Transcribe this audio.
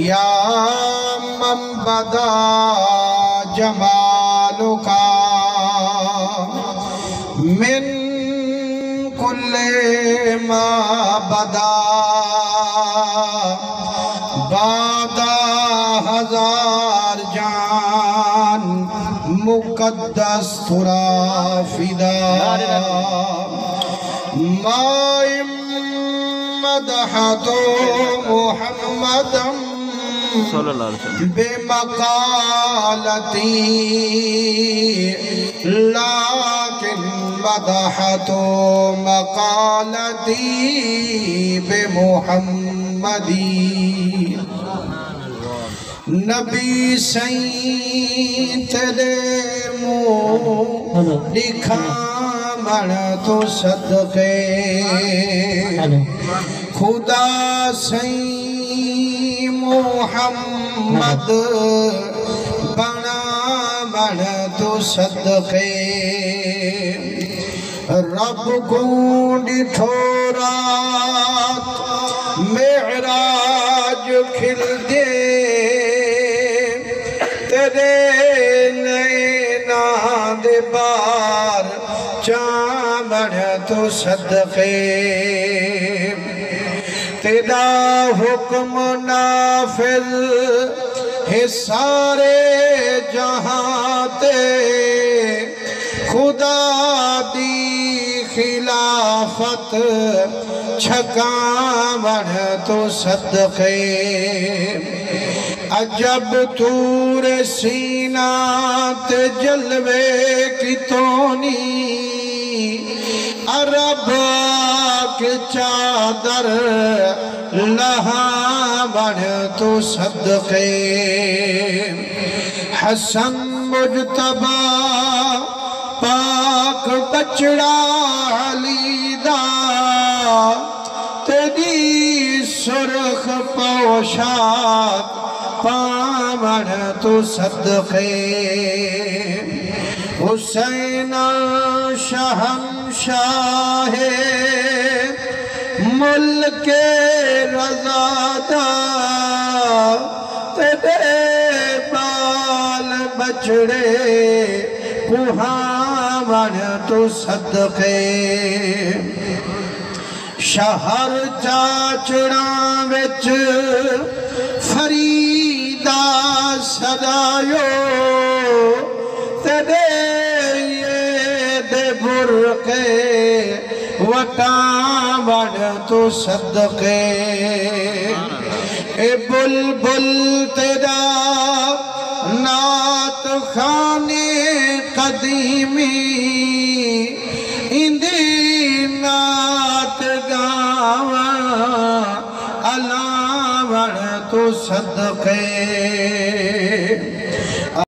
या मन बदा जमालुका मिन कुल्ले मा बदा बादा हजार जान मुकद्दस तुरा फिदा माइम मदहतो मुहम्मदम बेमकालती लाकिन मदहतो मकालती बेमुहम्मदी नबी सही तेरे मुँह दिखा मन तो सदके खुदा सही मोहम्मद बना मन तो सदके रब को डिठो रात मेराज खिल दे तेरे नैना दे बार चामड़ तो सदके तेरा हुक्म नाफिज है सारे जहां ते खुदा दी खिलाफत छकावण तो सदके अजब तूरे सीना ते जलवे की तोनी अरब के चादर लहावण तो सदके हसन मुजतबा पाक बचड़ा लीदा तेरी सुर्ख पोशाक पावन तो सदके हुसैन शहंशाह मुल्क रज़ादा तेरे बाल बछड़े कुहावन तो सदके शहर चाचड़ा विच फरीदा सदायो तेरे ये दे बुरके वटावन तो सदके ए बुलबुल तेरा नात खाने कदीमी इंदी नात गावा अलावण तो सदके